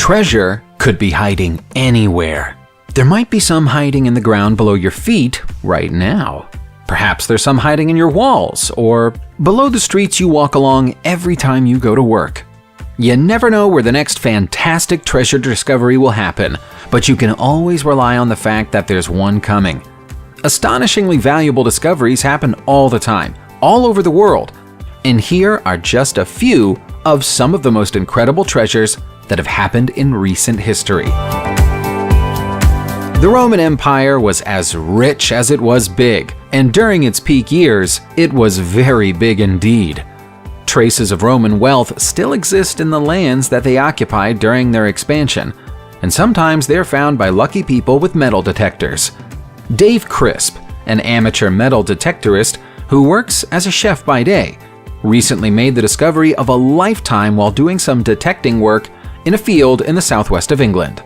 Treasure could be hiding anywhere. There might be some hiding in the ground below your feet right now. Perhaps there's some hiding in your walls or below the streets you walk along every time you go to work. You never know where the next fantastic treasure discovery will happen, but you can always rely on the fact that there's one coming. Astonishingly valuable discoveries happen all the time, all over the world, and here are just a few of some of the most incredible treasures that have happened in recent history. The Roman Empire was as rich as it was big, and during its peak years, it was very big indeed. Traces of Roman wealth still exist in the lands that they occupied during their expansion, and sometimes they're found by lucky people with metal detectors. Dave Crisp, an amateur metal detectorist who works as a chef by day, recently made the discovery of a lifetime while doing some detecting work in a field in the southwest of England.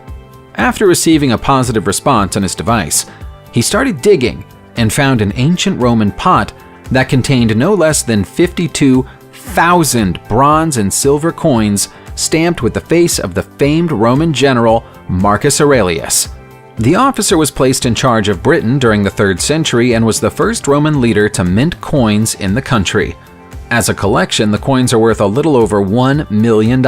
After receiving a positive response on his device, he started digging and found an ancient Roman pot that contained no less than 52,000 bronze and silver coins stamped with the face of the famed Roman general Marcus Aurelius. The officer was placed in charge of Britain during the 3rd century and was the first Roman leader to mint coins in the country. As a collection, the coins are worth a little over $1 million.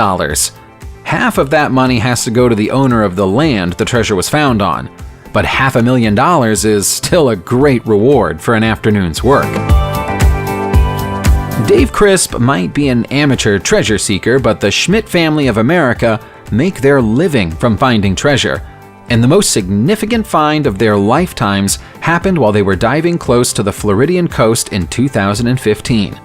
Half of that money has to go to the owner of the land the treasure was found on, but $500,000 is still a great reward for an afternoon's work. Dave Crisp might be an amateur treasure seeker, but the Schmidt family of America make their living from finding treasure, and the most significant find of their lifetimes happened while they were diving close to the Floridian coast in 2015.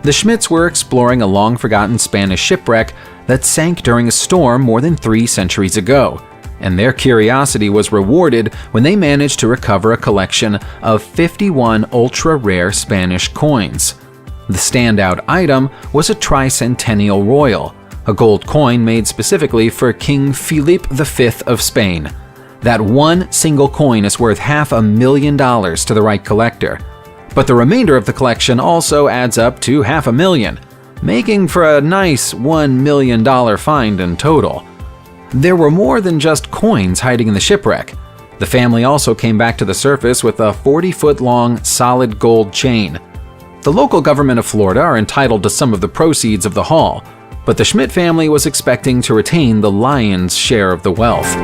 The Schmidts were exploring a long-forgotten Spanish shipwreck that sank during a storm more than 3 centuries ago, and their curiosity was rewarded when they managed to recover a collection of 51 ultra-rare Spanish coins. The standout item was a tricentennial royal, a gold coin made specifically for King Philip V of Spain. That one single coin is worth $500,000 to the right collector, but the remainder of the collection also adds up to $500,000, making for a nice $1 million find in total. There were more than just coins hiding in the shipwreck. The family also came back to the surface with a 40-foot-long solid gold chain. The local government of Florida are entitled to some of the proceeds of the haul, but the Schmidt family was expecting to retain the lion's share of the wealth.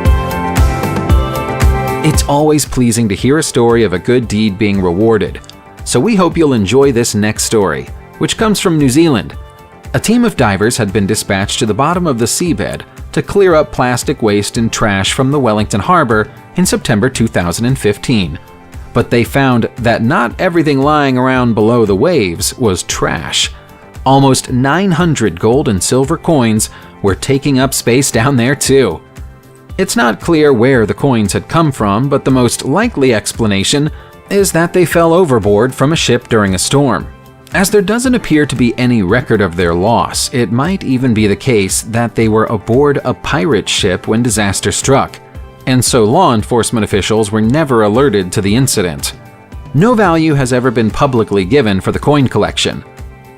It's always pleasing to hear a story of a good deed being rewarded, so we hope you'll enjoy this next story, which comes from New Zealand. A team of divers had been dispatched to the bottom of the seabed to clear up plastic waste and trash from the Wellington Harbor in September 2015. But they found that not everything lying around below the waves was trash. Almost 900 gold and silver coins were taking up space down there too. It's not clear where the coins had come from, but the most likely explanation is that they fell overboard from a ship during a storm. As there doesn't appear to be any record of their loss, it might even be the case that they were aboard a pirate ship when disaster struck, and so law enforcement officials were never alerted to the incident. No value has ever been publicly given for the coin collection.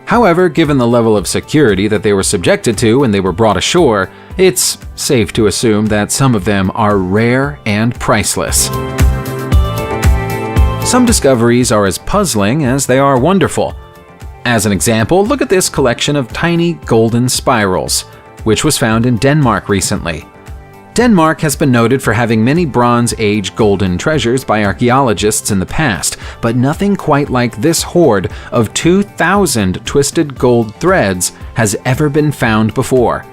However, given the level of security that they were subjected to when they were brought ashore, it's safe to assume that some of them are rare and priceless. Some discoveries are as puzzling as they are wonderful. As an example, look at this collection of tiny golden spirals, which was found in Denmark recently. Denmark has been noted for having many Bronze Age golden treasures by archaeologists in the past, but nothing quite like this hoard of 2,000 twisted gold threads has ever been found before.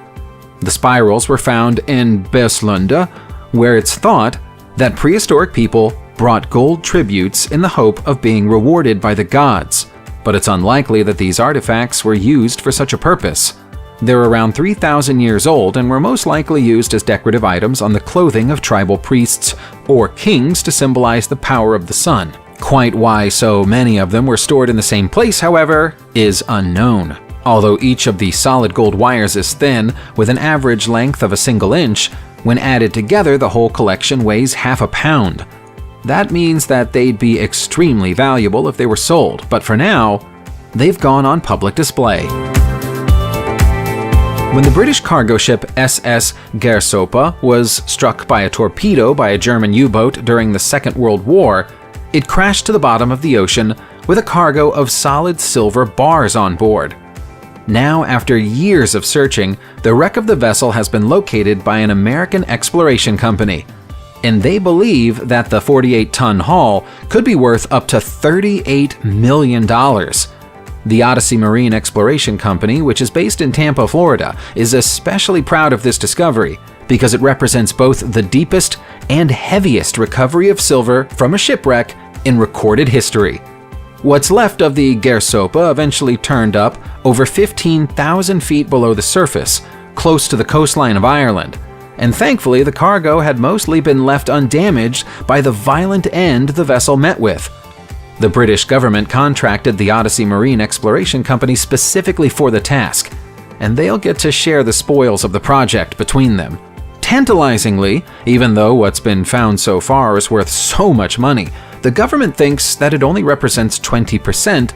The spirals were found in Beslunde, where it's thought that prehistoric people brought gold tributes in the hope of being rewarded by the gods, but it's unlikely that these artifacts were used for such a purpose. They're around 3,000 years old and were most likely used as decorative items on the clothing of tribal priests or kings to symbolize the power of the sun. Quite why so many of them were stored in the same place, however, is unknown. Although each of the solid gold wires is thin, with an average length of a single inch, when added together the whole collection weighs half a pound. That means that they'd be extremely valuable if they were sold, but for now, they've gone on public display. When the British cargo ship SS Gersopa was struck by a torpedo by a German U-boat during the Second World War, it crashed to the bottom of the ocean with a cargo of solid silver bars on board. Now, after years of searching, the wreck of the vessel has been located by an American exploration company, and they believe that the 48-ton haul could be worth up to $38 million. The Odyssey Marine Exploration Company, which is based in Tampa, Florida, is especially proud of this discovery because it represents both the deepest and heaviest recovery of silver from a shipwreck in recorded history. What's left of the Gersopa eventually turned up over 15,000 feet below the surface, close to the coastline of Ireland, and thankfully the cargo had mostly been left undamaged by the violent end the vessel met with. The British government contracted the Odyssey Marine Exploration Company specifically for the task, and they'll get to share the spoils of the project between them. Tantalizingly, even though what's been found so far is worth so much money, the government thinks that it only represents 20%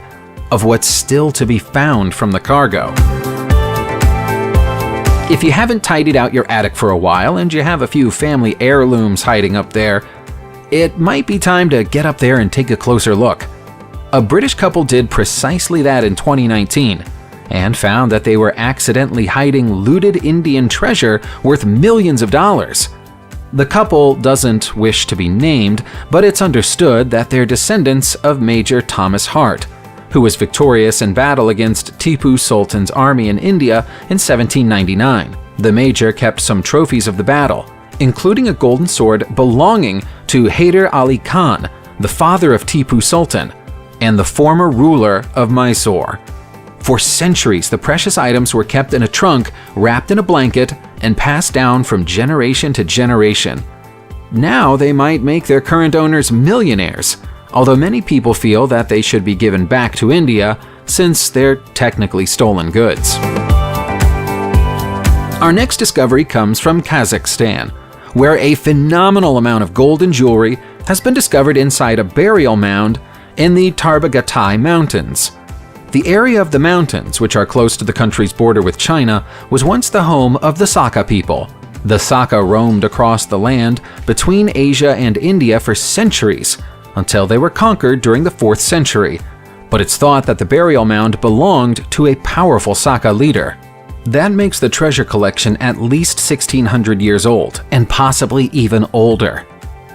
of what's still to be found from the cargo. If you haven't tidied out your attic for a while and you have a few family heirlooms hiding up there, it might be time to get up there and take a closer look. A British couple did precisely that in 2019 and found that they were accidentally hiding looted Indian treasure worth millions of dollars. The couple doesn't wish to be named, but it's understood that they're descendants of Major Thomas Hart, who was victorious in battle against Tipu Sultan's army in India in 1799. The Major kept some trophies of the battle, including a golden sword belonging to Hyder Ali Khan, the father of Tipu Sultan, and the former ruler of Mysore. For centuries, the precious items were kept in a trunk, wrapped in a blanket, and passed down from generation to generation. Now they might make their current owners millionaires, although many people feel that they should be given back to India since they're technically stolen goods. Our next discovery comes from Kazakhstan, where a phenomenal amount of gold and jewelry has been discovered inside a burial mound in the Tarbagatai Mountains. The area of the mountains, which are close to the country's border with China, was once the home of the Saka people. The Saka roamed across the land between Asia and India for centuries, until they were conquered during the 4th century. But it's thought that the burial mound belonged to a powerful Saka leader. That makes the treasure collection at least 1,600 years old, and possibly even older.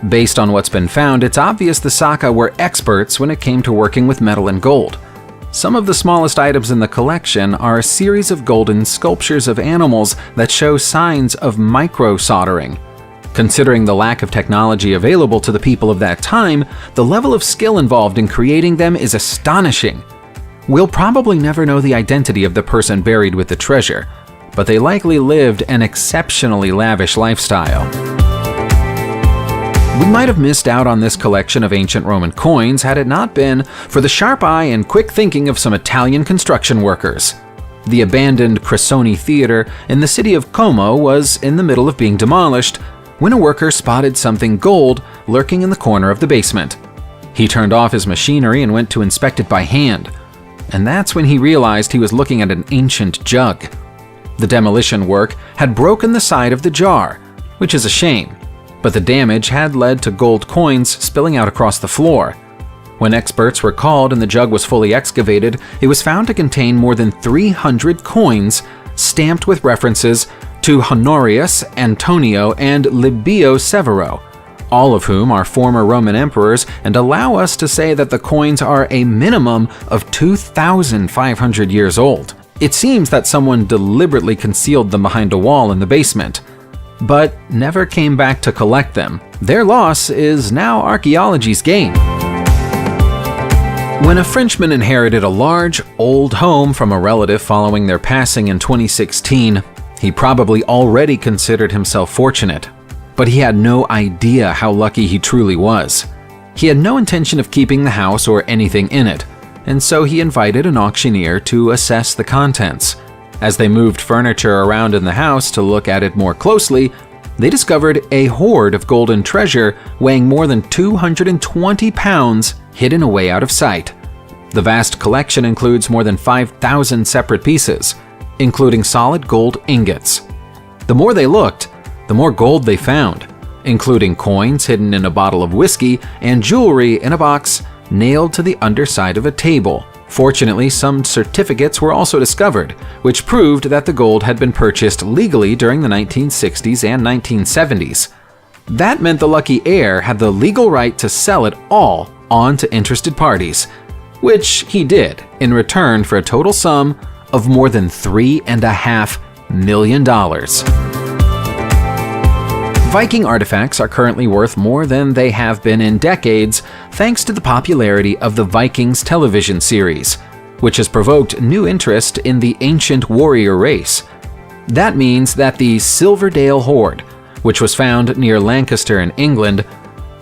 Based on what's been found, it's obvious the Saka were experts when it came to working with metal and gold. Some of the smallest items in the collection are a series of golden sculptures of animals that show signs of micro-soldering. Considering the lack of technology available to the people of that time, the level of skill involved in creating them is astonishing. We'll probably never know the identity of the person buried with the treasure, but they likely lived an exceptionally lavish lifestyle. We might have missed out on this collection of ancient Roman coins had it not been for the sharp eye and quick thinking of some Italian construction workers. The abandoned Cresoni Theater in the city of Como was in the middle of being demolished when a worker spotted something gold lurking in the corner of the basement. He turned off his machinery and went to inspect it by hand, and that's when he realized he was looking at an ancient jug. The demolition work had broken the side of the jar, which is a shame, but the damage had led to gold coins spilling out across the floor. When experts were called and the jug was fully excavated, it was found to contain more than 300 coins stamped with references to Honorius, Antonio, and Livio Severo, all of whom are former Roman emperors and allow us to say that the coins are a minimum of 2,500 years old. It seems that someone deliberately concealed them behind a wall in the basement, but never came back to collect them. Their loss is now archaeology's gain. When a Frenchman inherited a large, old home from a relative following their passing in 2016, he probably already considered himself fortunate, but he had no idea how lucky he truly was. He had no intention of keeping the house or anything in it, and so he invited an auctioneer to assess the contents. As they moved furniture around in the house to look at it more closely, they discovered a hoard of golden treasure weighing more than 220 pounds hidden away out of sight. The vast collection includes more than 5,000 separate pieces, including solid gold ingots. The more they looked, the more gold they found, including coins hidden in a bottle of whiskey and jewelry in a box nailed to the underside of a table. Fortunately, some certificates were also discovered, which proved that the gold had been purchased legally during the 1960s and 1970s. That meant the lucky heir had the legal right to sell it all on to interested parties, which he did in return for a total sum of more than $3.5 million. Viking artifacts are currently worth more than they have been in decades thanks to the popularity of the Vikings television series, which has provoked new interest in the ancient warrior race. That means that the Silverdale Hoard, which was found near Lancaster in England,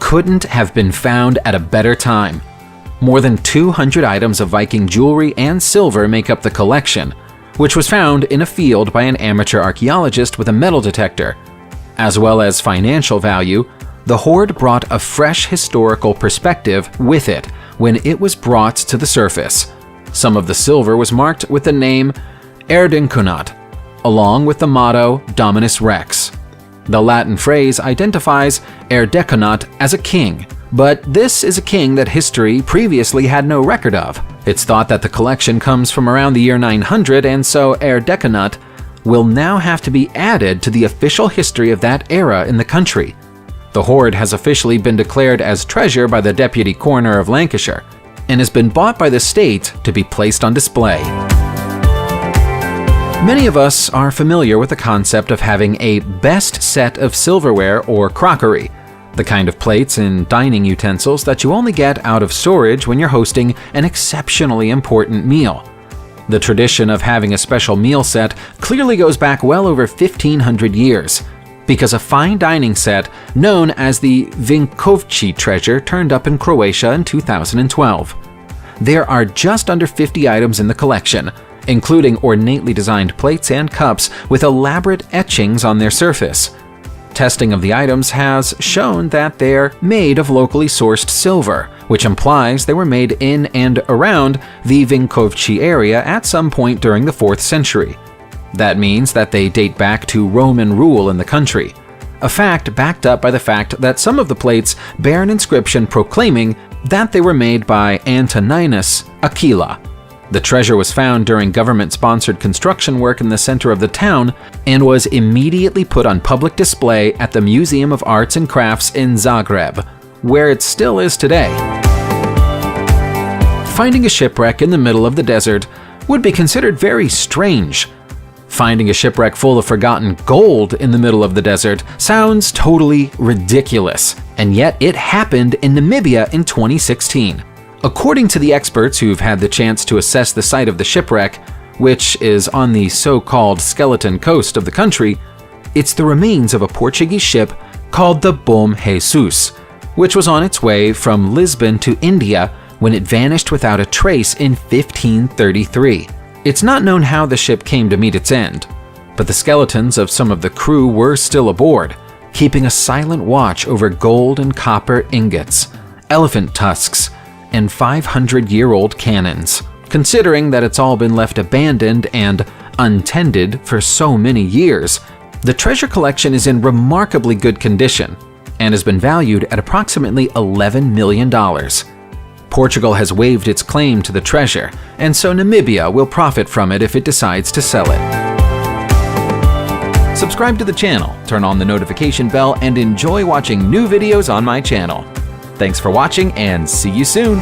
couldn't have been found at a better time. More than 200 items of Viking jewelry and silver make up the collection, which was found in a field by an amateur archaeologist with a metal detector. As well as financial value, the hoard brought a fresh historical perspective with it when it was brought to the surface. Some of the silver was marked with the name Erdenkunat, along with the motto Dominus Rex. The Latin phrase identifies Erdekunat as a king, but this is a king that history previously had no record of. It's thought that the collection comes from around the year 900, and so Erdekunat will now have to be added to the official history of that era in the country. The hoard has officially been declared as treasure by the Deputy Coroner of Lancashire and has been bought by the state to be placed on display. Many of us are familiar with the concept of having a best set of silverware or crockery, the kind of plates and dining utensils that you only get out of storage when you're hosting an exceptionally important meal. The tradition of having a special meal set clearly goes back well over 1,500 years, because a fine dining set known as the Vinkovci treasure turned up in Croatia in 2012. There are just under 50 items in the collection, including ornately designed plates and cups with elaborate etchings on their surface. Testing of the items has shown that they're made of locally sourced silver, which implies they were made in and around the Vinkovci area at some point during the 4th century. That means that they date back to Roman rule in the country, a fact backed up by the fact that some of the plates bear an inscription proclaiming that they were made by Antoninus Aquila. The treasure was found during government-sponsored construction work in the center of the town and was immediately put on public display at the Museum of Arts and Crafts in Zagreb, where it still is today. Finding a shipwreck in the middle of the desert would be considered very strange. Finding a shipwreck full of forgotten gold in the middle of the desert sounds totally ridiculous, and yet it happened in Namibia in 2016. According to the experts who've had the chance to assess the site of the shipwreck, which is on the so-called skeleton coast of the country, it's the remains of a Portuguese ship called the Bom Jesus, which was on its way from Lisbon to India when it vanished without a trace in 1533. It's not known how the ship came to meet its end, but the skeletons of some of the crew were still aboard, keeping a silent watch over gold and copper ingots, elephant tusks, and 500-year-old cannons. Considering that it's all been left abandoned and untended for so many years, the treasure collection is in remarkably good condition and has been valued at approximately $11 million. Portugal has waived its claim to the treasure, and so Namibia will profit from it if it decides to sell it. Subscribe to the channel, turn on the notification bell, and enjoy watching new videos on my channel. Thanks for watching, and see you soon!